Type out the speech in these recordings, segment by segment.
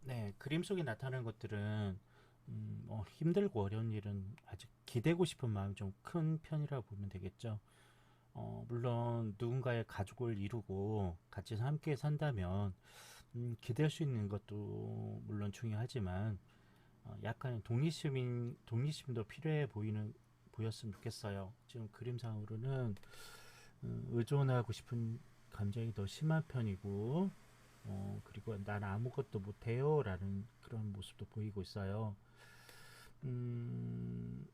네, 그림 속에 나타나는 것들은 힘들고 어려운 일은 아직 기대고 싶은 마음이 좀 큰 편이라고 보면 되겠죠. 물론 누군가의 가족을 이루고 같이 함께 산다면 기댈 수 있는 것도 물론 중요하지만 약간의 독립심도 필요해 보였으면 좋겠어요. 지금 그림상으로는 의존하고 싶은 감정이 더 심한 편이고 그리고 난 아무것도 못해요 라는 그런 모습도 보이고 있어요. 음,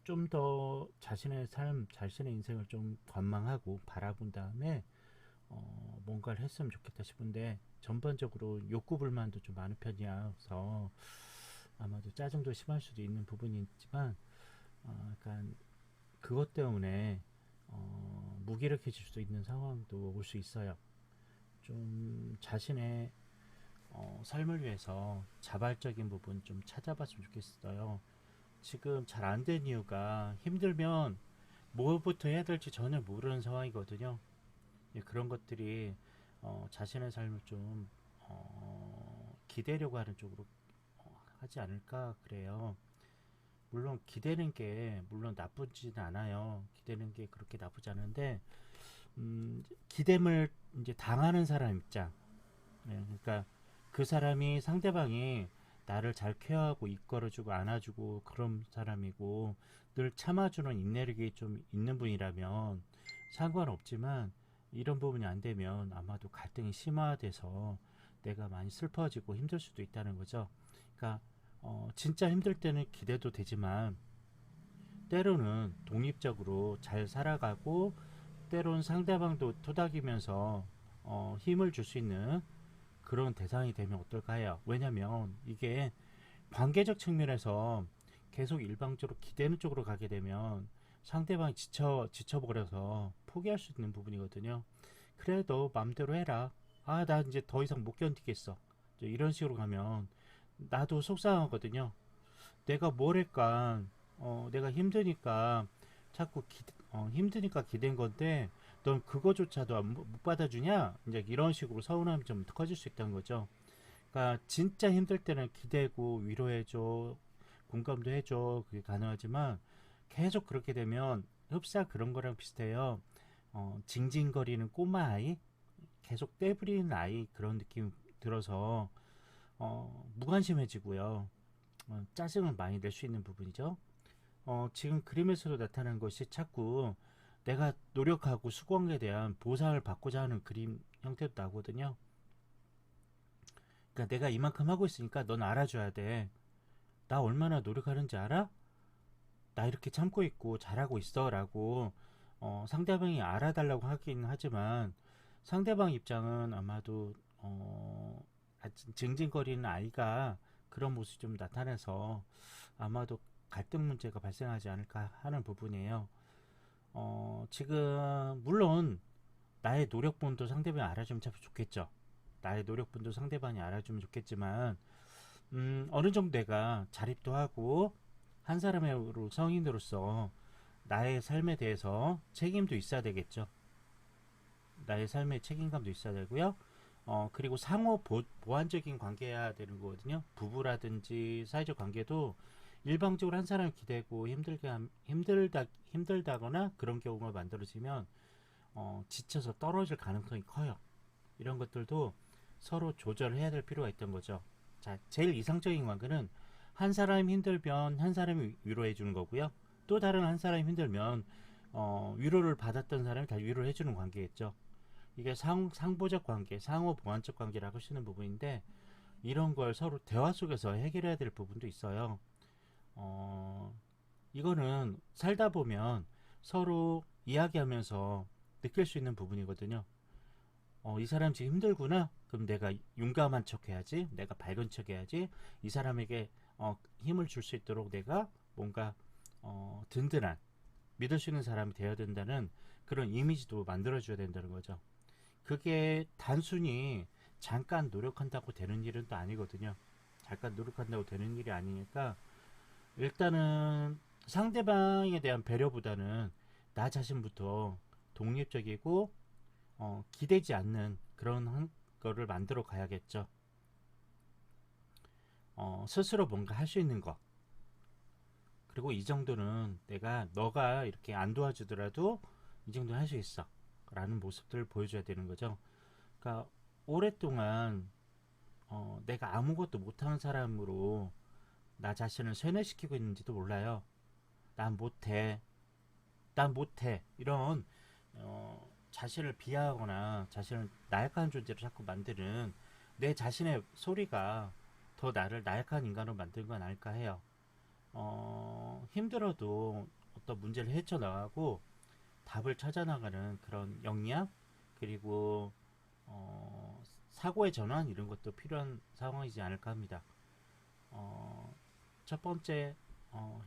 좀 더 자신의 삶, 자신의 인생을 좀 관망하고 바라본 다음에 뭔가를 했으면 좋겠다 싶은데 전반적으로 욕구 불만도 좀 많은 편이어서 아마도 짜증도 심할 수도 있는 부분이 있지만 약간 그것 때문에 무기력해질 수도 있는 상황도 올 수 있어요. 좀 자신의 삶을 위해서 자발적인 부분 좀 찾아봤으면 좋겠어요. 지금 잘 안 된 이유가 힘들면 뭐부터 해야 될지 전혀 모르는 상황이거든요. 예, 그런 것들이 자신의 삶을 좀 기대려고 하는 쪽으로 하지 않을까 그래요. 물론 기대는 게 물론 나쁘지는 않아요. 기대는 게 그렇게 나쁘지 않은데 기댐을 이제 당하는 사람 입장. 예, 그러니까 그 사람이 상대방이 나를 잘 케어하고 이끌어주고 안아주고 그런 사람이고 늘 참아주는 인내력이 좀 있는 분이라면 상관없지만 이런 부분이 안 되면 아마도 갈등이 심화돼서 내가 많이 슬퍼지고 힘들 수도 있다는 거죠. 그러니까 진짜 힘들 때는 기대도 되지만 때로는 독립적으로 잘 살아가고 때론 상대방도 토닥이면서 힘을 줄 수 있는 그런 대상이 되면 어떨까 해요. 왜냐면 이게 관계적 측면에서 계속 일방적으로 기대는 쪽으로 가게 되면 상대방이 지쳐버려서 포기할 수 있는 부분이거든요. 그래도 맘대로 해라. 아, 나 이제 더 이상 못 견디겠어. 이런 식으로 가면 나도 속상하거든요. 내가 뭘 할까? 내가 힘드니까 자꾸 힘드니까 기댄 건데 넌 그거조차도 못 받아주냐? 이제 이런 식으로 서운함이 좀 커질 수 있다는 거죠. 그러니까 진짜 힘들 때는 기대고 위로해줘, 공감도 해줘, 그게 가능하지만 계속 그렇게 되면 흡사 그런 거랑 비슷해요. 징징거리는 꼬마 아이, 계속 떼부리는 아이 그런 느낌 들어서 무관심해지고요. 짜증을 많이 낼 수 있는 부분이죠. 지금 그림에서도 나타난 것이 자꾸 내가 노력하고 수고한 게 대한 보상을 받고자 하는 그림 형태도 나거든요. 그러니까 내가 이만큼 하고 있으니까 넌 알아줘야 돼. 나 얼마나 노력하는지 알아? 나 이렇게 참고 있고 잘하고 있어 라고 상대방이 알아달라고 하긴 하지만 상대방 입장은 아마도 징징거리는 아이가 그런 모습이 좀 나타나서 아마도 갈등 문제가 발생하지 않을까 하는 부분이에요. 지금 물론 나의 노력분도 상대방이 알아주면 참 좋겠죠. 나의 노력분도 상대방이 알아주면 좋겠지만 어느 정도 내가 자립도 하고 한 사람의 성인으로서 나의 삶에 대해서 책임도 있어야 되겠죠. 나의 삶의 책임감도 있어야 되고요. 그리고 상호 보완적인 관계여야 되는 거거든요. 부부라든지 사회적 관계도 일방적으로 한 사람을 기대고 힘들다거나 그런 경우가 만들어지면 지쳐서 떨어질 가능성이 커요. 이런 것들도 서로 조절을 해야 될 필요가 있던 거죠. 자, 제일 이상적인 관계는 한 사람이 힘들면 한 사람이 위로해 주는 거고요. 또 다른 한 사람이 힘들면 위로를 받았던 사람이 다 위로를 해주는 관계겠죠. 이게 상보적 관계, 상호 보완적 관계라고 하시는 부분인데 이런 걸 서로 대화 속에서 해결해야 될 부분도 있어요. 어, 이거는 살다 보면 서로 이야기하면서 느낄 수 있는 부분이거든요. 이 사람 지금 힘들구나. 그럼 내가 용감한 척 해야지. 내가 밝은 척 해야지. 이 사람에게 힘을 줄 수 있도록 내가 뭔가 든든한 믿을 수 있는 사람이 되어야 된다는 그런 이미지도 만들어줘야 된다는 거죠. 그게 단순히 잠깐 노력한다고 되는 일은 또 아니거든요. 잠깐 노력한다고 되는 일이 아니니까 일단은 상대방에 대한 배려보다는 나 자신부터 독립적이고 기대지 않는 그런 거를 만들어 가야겠죠. 스스로 뭔가 할 수 있는 거. 그리고 이 정도는 너가 이렇게 안 도와주더라도 이 정도는 할 수 있어. 라는 모습들을 보여줘야 되는 거죠. 그러니까 오랫동안 내가 아무것도 못하는 사람으로 나 자신을 세뇌시키고 있는지도 몰라요. 난 못해. 난 못해. 이런 자신을 비하하거나 자신을 나약한 존재로 자꾸 만드는 내 자신의 소리가 더 나를 나약한 인간으로 만드는 건 아닐까 해요. 힘들어도 어떤 문제를 헤쳐나가고 답을 찾아나가는 그런 역량 그리고 사고의 전환 이런 것도 필요한 상황이지 않을까 합니다. 첫 번째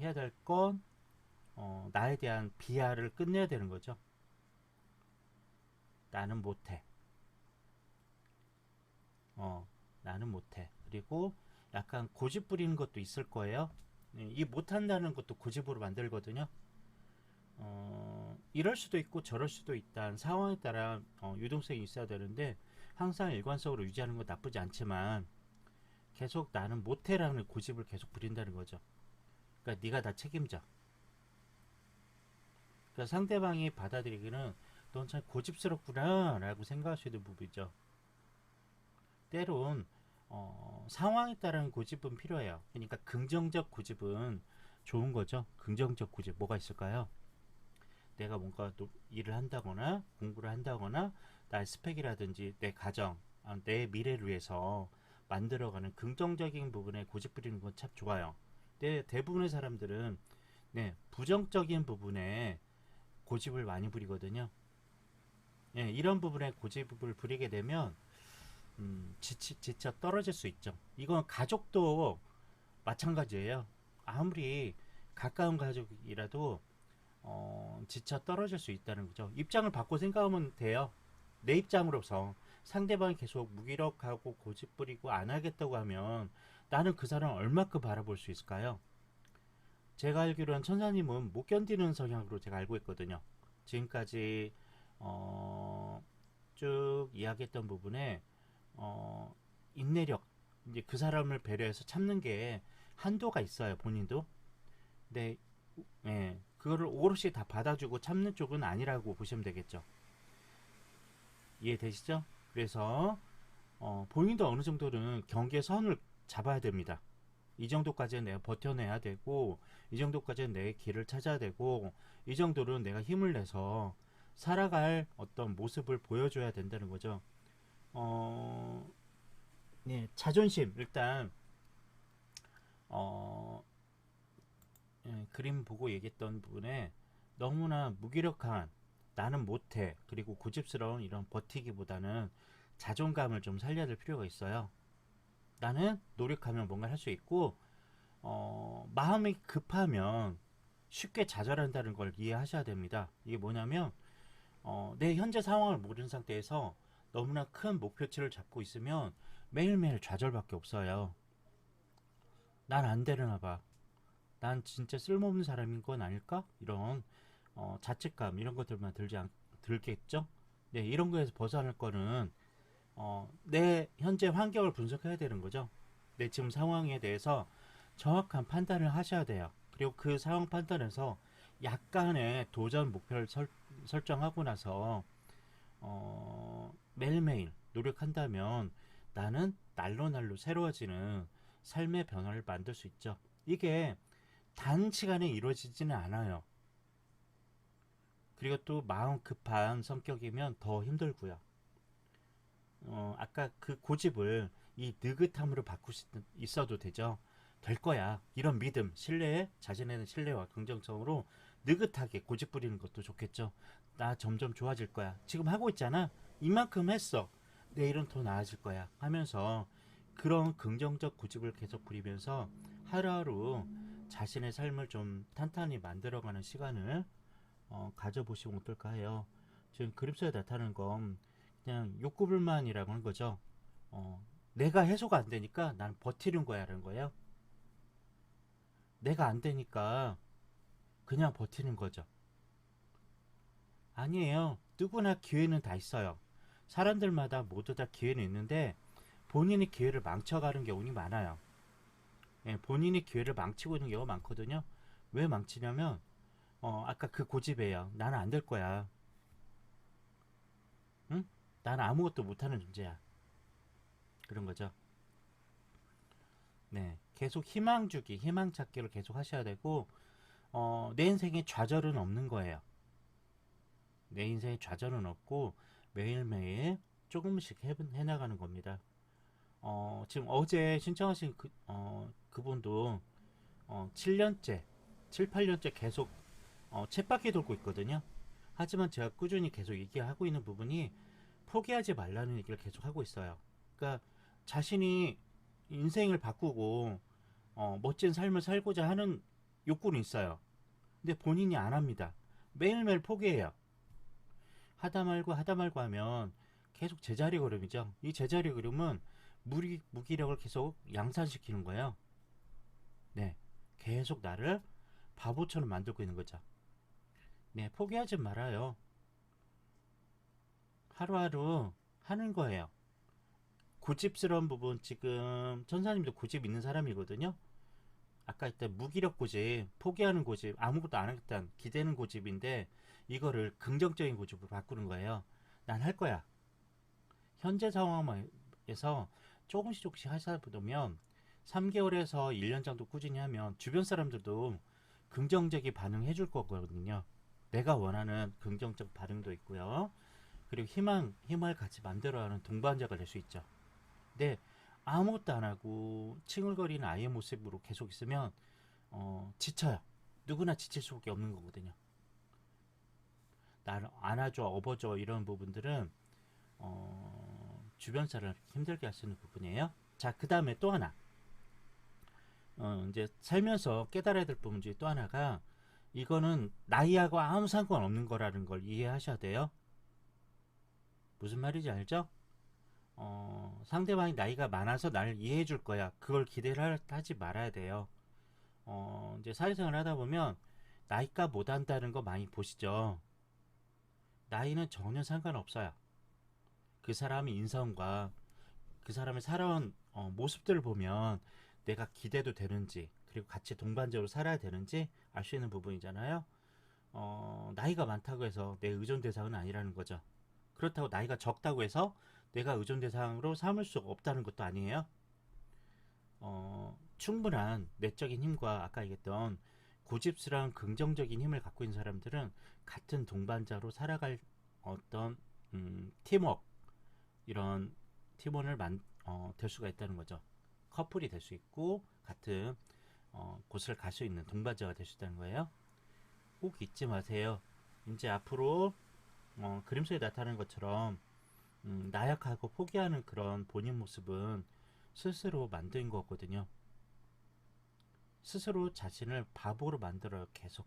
해야 될 건 나에 대한 비하를 끝내야 되는 거죠. 나는 못해. 나는 못해. 그리고 약간 고집 부리는 것도 있을 거예요. 이 못한다는 것도 고집으로 만들거든요. 이럴 수도 있고 저럴 수도 있다는 상황에 따라 유동성이 있어야 되는데 항상 일관성으로 유지하는 건 나쁘지 않지만 계속 나는 못해라는 고집을 계속 부린다는 거죠. 그러니까 네가 다 책임져. 그러니까 상대방이 받아들이기는 넌 참 고집스럽구나 라고 생각할 수 있는 부분이죠. 때론 상황에 따른 고집은 필요해요. 그러니까 긍정적 고집은 좋은 거죠. 긍정적 고집 뭐가 있을까요? 내가 뭔가 또 일을 한다거나 공부를 한다거나 나의 스펙이라든지 내 가정, 내 미래를 위해서 만들어가는 긍정적인 부분에 고집 부리는 건 참 좋아요. 근데 대부분의 사람들은 부정적인 부분에 고집을 많이 부리거든요. 이런 부분에 고집을 부리게 되면 지쳐 떨어질 수 있죠. 이건 가족도 마찬가지예요. 아무리 가까운 가족이라도 지쳐 떨어질 수 있다는 거죠. 입장을 바꿔 생각하면 돼요. 내 입장으로서 상대방이 계속 무기력하고 고집부리고 안 하겠다고 하면 나는 그 사람을 얼마큼 바라볼 수 있을까요? 제가 알기로는 천사님은 못 견디는 성향으로 제가 알고 있거든요. 지금까지 쭉 이야기했던 부분에 인내력, 이제 그 사람을 배려해서 참는 게 한도가 있어요, 본인도. 근데 그거를 오롯이 다 받아주고 참는 쪽은 아니라고 보시면 되겠죠. 이해되시죠? 그래서 본인도 어느 정도는 경계의 선을 잡아야 됩니다. 이 정도까지는 내가 버텨내야 되고 이 정도까지는 내 길을 찾아야 되고 이 정도는 내가 힘을 내서 살아갈 어떤 모습을 보여줘야 된다는 거죠. 자존심 일단 어, 그림 보고 얘기했던 부분에 너무나 무기력한 나는 못해 그리고 고집스러운 이런 버티기보다는 자존감을 좀 살려야 될 필요가 있어요. 나는 노력하면 뭔가 할 수 있고 마음이 급하면 쉽게 좌절한다는 걸 이해하셔야 됩니다. 이게 뭐냐면 내 현재 상황을 모르는 상태에서 너무나 큰 목표치를 잡고 있으면 매일매일 좌절밖에 없어요. 난 안 되려나 봐. 난 진짜 쓸모없는 사람인 건 아닐까? 이런 자책감 이런 것들만 들겠죠? 이런 거에서 벗어날 거는 내 현재 환경을 분석해야 되는 거죠. 내 지금 상황에 대해서 정확한 판단을 하셔야 돼요. 그리고 그 상황 판단에서 약간의 도전 목표를 설정하고 나서 매일매일 노력한다면 나는 날로 새로워지는 삶의 변화를 만들 수 있죠. 이게 단시간에 이루어지지는 않아요. 그리고 또 마음 급한 성격이면 더 힘들고요. 아까 그 고집을 이 느긋함으로 바꿀 수 있어도 되죠. 될 거야. 이런 믿음, 신뢰에 자신에 대한 신뢰와 긍정성으로 느긋하게 고집 부리는 것도 좋겠죠. 나 점점 좋아질 거야. 지금 하고 있잖아. 이만큼 했어. 내일은 더 나아질 거야. 하면서 그런 긍정적 고집을 계속 부리면서 하루하루 자신의 삶을 좀 탄탄히 만들어가는 시간을 가져보시면 어떨까 해요. 지금 그림속에 나타나는 건 그냥 욕구불만이라고 하는 거죠. 내가 해소가 안 되니까 난 버티는 거야 라는 거예요. 내가 안 되니까 그냥 버티는 거죠. 아니에요. 누구나 기회는 다 있어요. 사람들마다 모두 다 기회는 있는데 본인이 기회를 망쳐가는 경우는 많아요. 예, 본인이 기회를 망치고 있는 경우가 많거든요. 왜 망치냐면 아까 그 고집이에요. 나는 안 될 거야. 응? 나는 아무것도 못하는 존재야. 그런 거죠. 네, 계속 희망 주기, 희망 찾기를 계속 하셔야 되고 내 인생에 좌절은 없는 거예요. 내 인생에 좌절은 없고 매일매일 조금씩 해나가는 겁니다. 지금 어제 신청하신 그분도 7년째, 7, 8년째 계속 쳇바퀴 돌고 있거든요. 하지만 제가 꾸준히 계속 얘기하고 있는 부분이 포기하지 말라는 얘기를 계속 하고 있어요. 그러니까 자신이 인생을 바꾸고 멋진 삶을 살고자 하는 욕구는 있어요. 근데 본인이 안 합니다. 매일매일 포기해요. 하다 말고 하면 계속 제자리 걸음이죠. 이 제자리 걸음은 무기력을 계속 양산시키는 거예요. 네, 계속 나를 바보처럼 만들고 있는 거죠. 네, 포기하지 말아요. 하루하루 하는 거예요. 고집스러운 부분, 지금 천사님도 고집 있는 사람이거든요. 아까 했던 무기력 고집, 포기하는 고집, 아무것도 안 하겠다는 기대는 고집인데 이거를 긍정적인 고집으로 바꾸는 거예요. 난 할 거야. 현재 상황에서 조금씩 하다 보면 3개월에서 1년 정도 꾸준히 하면 주변 사람들도 긍정적인 반응해 줄 거거든요. 내가 원하는 긍정적 반응도 있고요. 그리고 힘을 같이 만들어가는 동반자가 될 수 있죠. 근데 아무것도 안 하고 칭얼거리는 아이의 모습으로 계속 있으면 지쳐요. 누구나 지칠 수밖에 없는 거거든요. 나를 안아줘, 업어줘 이런 부분들은 주변 사람을 힘들게 할 수 있는 부분이에요. 자, 그 다음에 또 하나. 이제 살면서 깨달아야 될 부분 중에 또 하나가 이거는 나이하고 아무 상관없는 거라는 걸 이해하셔야 돼요. 무슨 말인지 알죠? 상대방이 나이가 많아서 나를 이해해 줄 거야. 그걸 기대를 하지 말아야 돼요. 이제 사회생활 하다 보면 나이가 못한다는 거 많이 보시죠. 나이는 전혀 상관없어요. 그 사람의 인성과 그 사람의 살아온 모습들을 보면 내가 기대도 되는지 그리고 같이 동반적으로 살아야 되는지 알 수 있는 부분이잖아요. 나이가 많다고 해서 내 의존 대상은 아니라는 거죠. 그렇다고 나이가 적다고 해서 내가 의존 대상으로 삼을 수 없다는 것도 아니에요. 충분한 내적인 힘과 아까 얘기했던 고집스러운 긍정적인 힘을 갖고 있는 사람들은 같은 동반자로 살아갈 어떤 팀워크 이런 팀원을 될 수가 있다는 거죠. 커플이 될 수 있고 같은 곳을 갈 수 있는 동반자가 될 수 있다는 거예요. 꼭 잊지 마세요. 이제 앞으로 그림 속에 나타나는 것처럼 나약하고 포기하는 그런 본인 모습은 스스로 만든 거거든요. 스스로 자신을 바보로 만들어요. 계속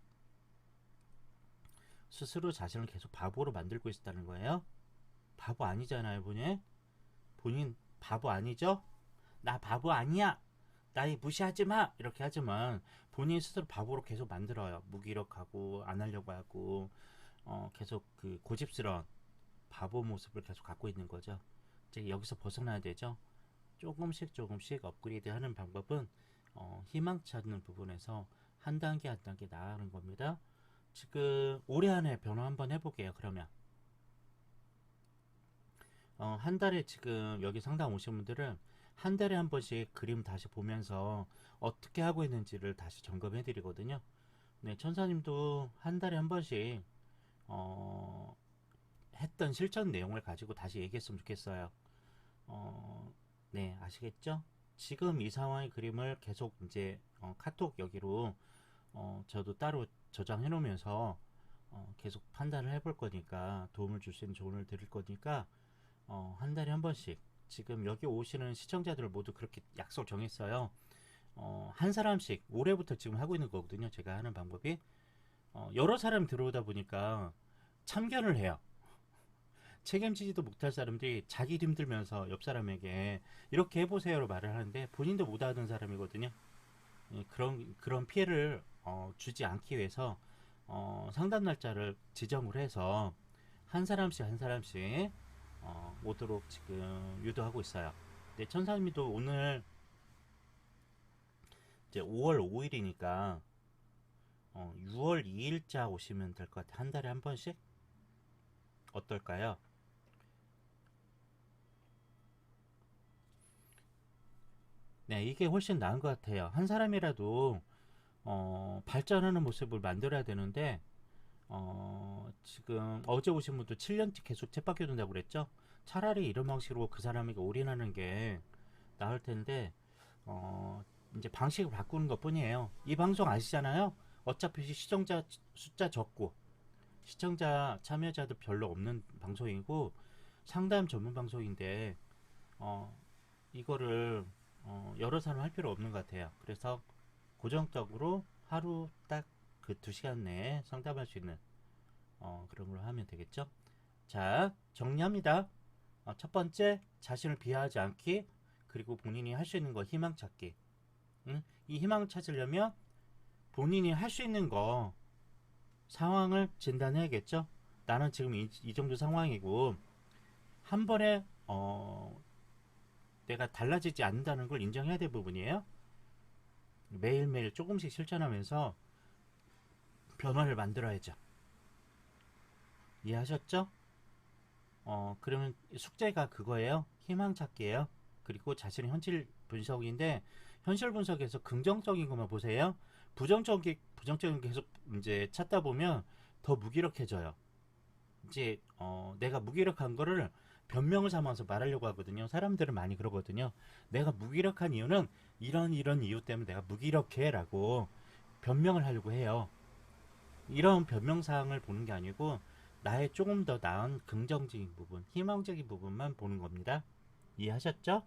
스스로 자신을 계속 바보로 만들고 있다는 거예요. 바보 아니잖아요. 본인 바보 아니죠? 나 바보 아니야. 나이 무시하지 마. 이렇게 하지만 본인 스스로 바보로 계속 만들어요. 무기력하고 안 하려고 하고 계속 그 고집스러운 바보 모습을 계속 갖고 있는 거죠. 이제 여기서 벗어나야 되죠. 조금씩 업그레이드 하는 방법은 희망 찾는 부분에서 한 단계 한 단계 나아가는 겁니다. 지금 올해 안에 변화 한번 해볼게요. 그러면 한 달에 지금 여기 상담 오신 분들은 한 달에 한 번씩 그림 다시 보면서 어떻게 하고 있는지를 다시 점검해 드리거든요. 네, 천사님도 한 달에 한 번씩 어, 했던 실천 내용을 가지고 다시 얘기했으면 좋겠어요. 네, 아시겠죠? 지금 이 상황의 그림을 계속 이제 카톡 여기로 저도 따로 저장해 놓으면서 계속 판단을 해볼 거니까 도움을 줄 수 있는 조언을 드릴 거니까 한 달에 한 번씩 지금 여기 오시는 시청자들 모두 그렇게 약속 정했어요. 한 사람씩 올해부터 지금 하고 있는 거거든요. 제가 하는 방법이 여러 사람 들어오다 보니까 참견을 해요. 책임지지도 못할 사람들이 자기 힘들면서 옆 사람에게 이렇게 해보세요로 말을 하는데 본인도 못하는 사람이거든요. 그런 피해를 주지 않기 위해서 상담 날짜를 지정을 해서 한 사람씩 오도록 지금 유도하고 있어요. 네, 천사님도 오늘 이제 5월 5일이니까 6월 2일자 오시면 될 것 같아요. 한 달에 한 번씩? 어떨까요? 네, 이게 훨씬 나은 것 같아요. 한 사람이라도 발전하는 모습을 만들어야 되는데 지금 어제 오신 분도 7년째 계속 쳇바퀴 돈다고 그랬죠? 차라리 이런 방식으로 그 사람에게 올인하는 게 나을 텐데 이제 방식을 바꾸는 것 뿐이에요. 이 방송 아시잖아요? 어차피 시청자 숫자 적고 시청자 참여자도 별로 없는 방송이고 상담 전문 방송인데 어, 이거를 여러 사람 할 필요 없는 것 같아요. 그래서 고정적으로 하루 딱 그 2시간 내에 상담할 수 있는 그런 걸로 하면 되겠죠. 자, 정리합니다. 첫 번째, 자신을 비하하지 않기, 그리고 본인이 할 수 있는 거 희망 찾기. 응? 이 희망을 찾으려면 본인이 할 수 있는 거 상황을 진단해야겠죠. 나는 지금 이 정도 상황이고 한 번에 내가 달라지지 않는다는 걸 인정해야 될 부분이에요. 매일매일 조금씩 실천하면서 변화를 만들어야죠. 이해하셨죠? 그러면 숙제가 그거예요. 희망 찾기예요. 그리고 자신의 현실 분석인데 현실 분석에서 긍정적인 것만 보세요. 부정적인 게 계속 이제 찾다 보면 더 무기력해져요. 이제 내가 무기력한 거를 변명을 삼아서 말하려고 하거든요. 사람들은 많이 그러거든요. 내가 무기력한 이유는 이런 이유 때문에 내가 무기력해라고 변명을 하려고 해요. 이런 변명사항을 보는 게 아니고 나의 조금 더 나은 긍정적인 부분, 희망적인 부분만 보는 겁니다. 이해하셨죠?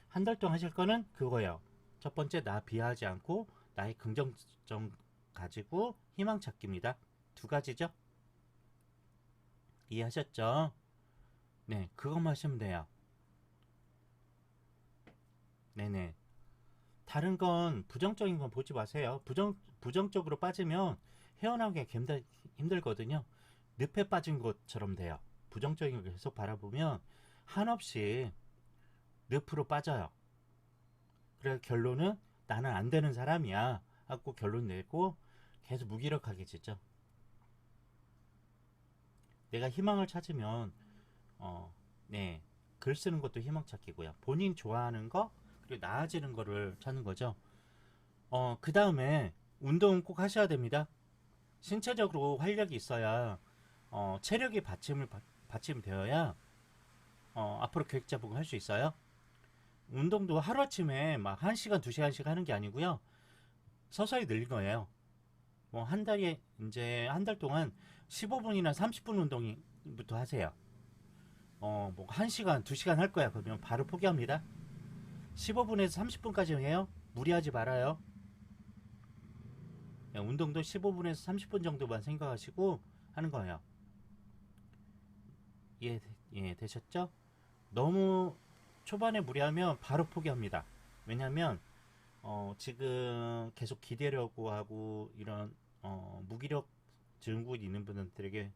한 달 동안 하실 거는 그거예요. 첫 번째, 나 비하하지 않고 나의 긍정점 가지고 희망 찾기입니다. 두 가지죠? 이해하셨죠? 네, 그것만 하시면 돼요. 네네. 다른 건 부정적인 건 보지 마세요. 부정적으로 빠지면 헤어나오기가 힘들거든요. 늪에 빠진 것처럼 돼요. 부정적인 걸 계속 바라보면 한없이 늪으로 빠져요. 그래서 결론은 나는 안 되는 사람이야 하고 결론 내고 계속 무기력하게 지죠. 내가 희망을 찾으면 네, 글 쓰는 것도 희망 찾기고요. 본인 좋아하는 거 그리고 나아지는 거를 찾는 거죠. 그 다음에 운동은 꼭 하셔야 됩니다. 신체적으로 활력이 있어야 체력이 받침되어야 앞으로 계획 잡고 할 수 있어요. 운동도 하루아침에 막 1시간, 2시간씩 하는 게 아니고요. 서서히 늘린 거예요. 뭐 한 달에 이제 한 달 동안 15분이나 30분 운동부터 하세요. 뭐 1시간, 2시간 할 거야. 그러면 바로 포기합니다. 15분에서 30분까지 해요. 무리하지 말아요. 운동도 15분에서 30분 정도만 생각하시고 하는 거예요. 예, 되셨죠? 너무 초반에 무리하면 바로 포기합니다. 왜냐면 지금 계속 기대려고 하고 이런 무기력 증후군이 있는 분들에게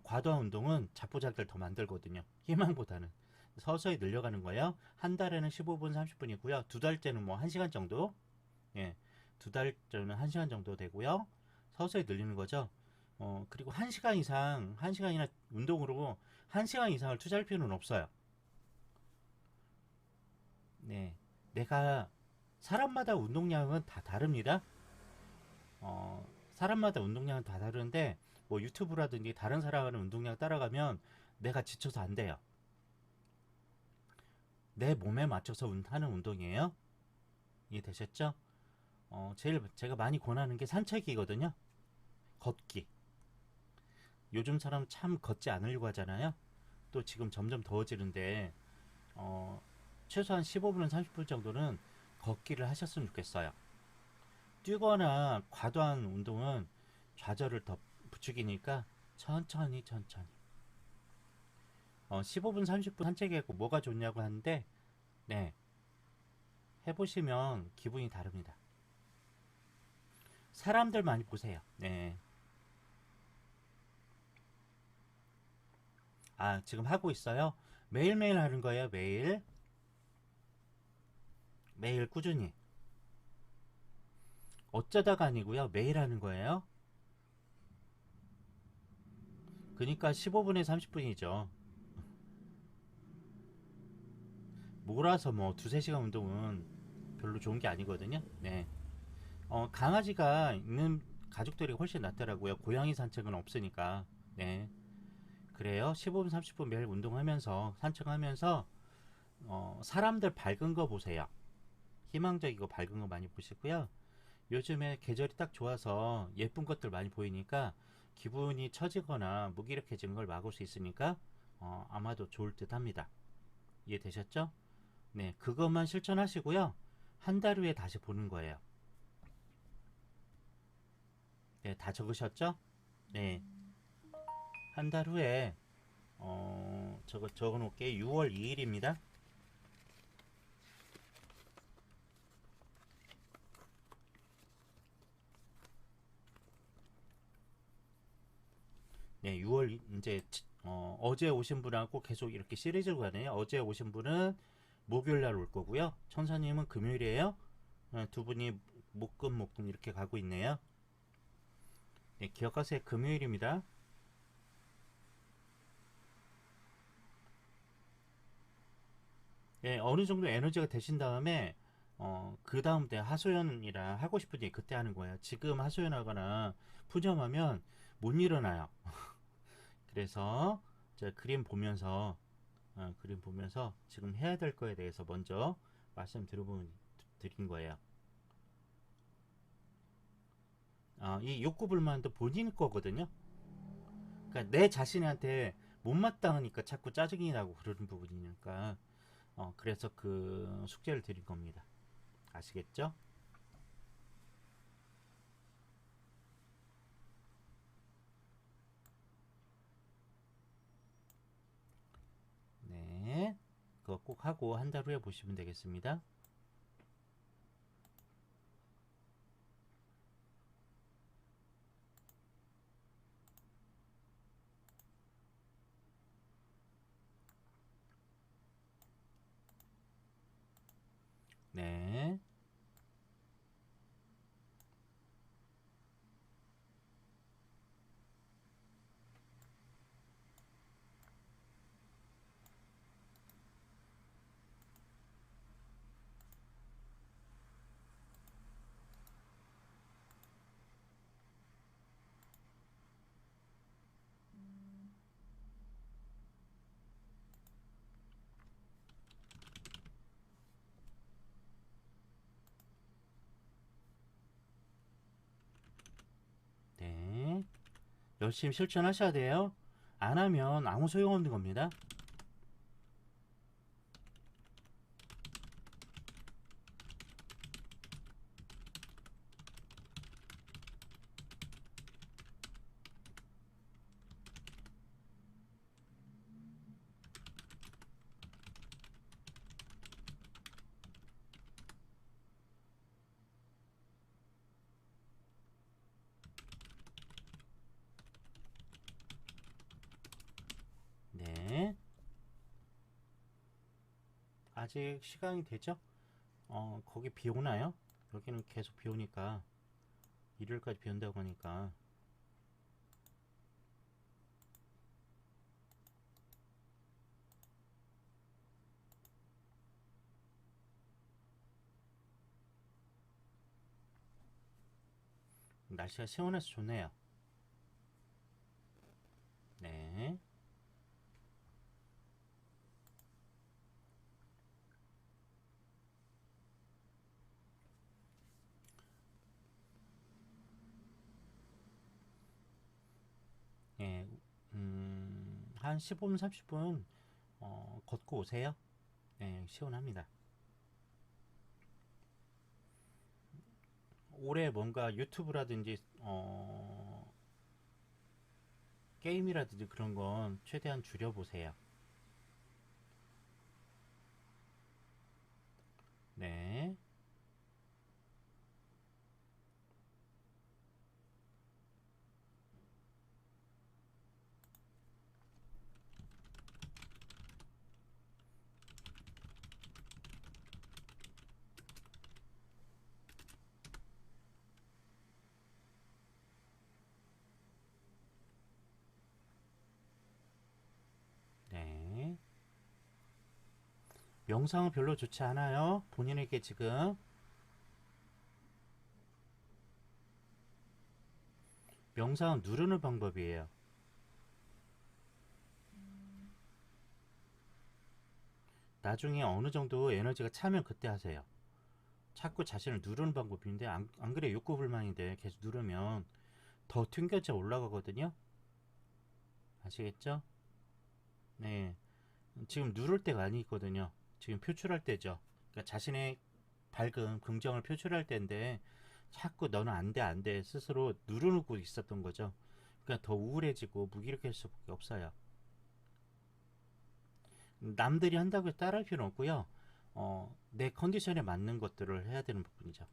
과도한 운동은 자포자기를 더 만들거든요. 희망보다는 서서히 늘려가는 거예요. 한 달에는 15분, 30분이고요. 두 달째는 뭐 1시간 정도. 예, 두 달째는 1시간 정도 되고요. 서서히 늘리는 거죠. 그리고 1시간 이상, 1시간이나 운동으로 1시간 이상을 투자할 필요는 없어요. 네, 내가 사람마다 운동량은 다 다릅니다. 사람마다 운동량은 다 다른데 뭐 유튜브라든지 다른 사람 하는 운동량 따라가면 내가 지쳐서 안 돼요. 내 몸에 맞춰서 하는 운동이에요. 이해되셨죠? 제일 제가 많이 권하는 게 산책이거든요. 걷기. 요즘 사람 참 걷지 않으려고 하잖아요. 또 지금 점점 더워지는데 어, 최소한 15분, 30분 정도는 걷기를 하셨으면 좋겠어요. 뛰거나 과도한 운동은 좌절을 더 부추기니까 천천히 15분 30분 산책하고 뭐가 좋냐고 하는데 네, 해보시면 기분이 다릅니다. 사람들 많이 보세요. 네. 지금 하고 있어요. 매일매일 하는 거예요. 매일 꾸준히. 어쩌다가 아니고요. 매일 하는 거예요. 그러니까 15분에 30분이죠. 몰아서 뭐 두세 시간 운동은 별로 좋은 게 아니거든요. 네. 강아지가 있는 가족들이 훨씬 낫더라고요. 고양이 산책은 없으니까. 네. 그래요. 15분, 30분 매일 운동하면서 산책하면서 사람들 밝은 거 보세요. 희망적이고 밝은 거 많이 보시고요. 요즘에 계절이 딱 좋아서 예쁜 것들 많이 보이니까 기분이 처지거나 무기력해지는 걸 막을 수 있으니까 아마도 좋을 듯 합니다. 이해되셨죠? 네, 그것만 실천하시고요. 한 달 후에 다시 보는 거예요. 네, 다 적으셨죠? 네, 한 달 후에 적어 놓을게. 6월 2일입니다. 네, 6월 이제 어제 오신 분하고 계속 이렇게 시리즈로 가네요. 어제 오신 분은 목요일 날 올 거고요. 천사님은 금요일이에요. 두 분이 목금 이렇게 가고 있네요. 네, 기억하세요. 금요일입니다. 네, 어느 정도 에너지가 되신 다음에 그 다음 때 하소연이라 하고 싶은 얘기 그때 하는 거예요. 지금 하소연하거나 푸념하면 못 일어나요. 그래서 제가 그림 보면서 지금 해야 될 거에 대해서 먼저 드린 거예요. 이 욕구 불만도 본인 거거든요. 그러니까 내 자신한테 못마땅하니까 자꾸 짜증이 나고 그러는 부분이니까 그래서 그 숙제를 드린 겁니다. 아시겠죠? 네, 그거 꼭 하고 한 달 후에 보시면 되겠습니다. 네, 네. 열심히 실천하셔야 돼요. 안 하면 아무 소용없는 겁니다. 네. 아직 시간이 되죠? 거기 비 오나요? 여기는 계속 비 오니까 일요일까지 비 온다고 하니까 날씨가 시원해서 좋네요. 네. 예, 한 15분, 30분 걷고 오세요. 예, 시원합니다. 올해 뭔가 유튜브라든지 게임이라든지 그런 건 최대한 줄여보세요. 네. 명상은 별로 좋지 않아요. 본인에게 지금 명상은 누르는 방법이에요. 나중에 어느 정도 에너지가 차면 그때 하세요. 자꾸 자신을 누르는 방법인데 안 그래 욕구불만인데 계속 누르면 더 튕겨져 올라가거든요. 아시겠죠? 네. 지금 누를 때가 아니거든요. 지금 표출할 때죠. 그러니까 자신의 밝음, 긍정을 표출할 때인데 자꾸 너는 안 돼, 안 돼 스스로 누르고 있었던 거죠. 그러니까 더 우울해지고 무기력해질 수밖에 없어요. 남들이 한다고 해서 따라할 필요는 없고요. 내 컨디션에 맞는 것들을 해야 되는 부분이죠.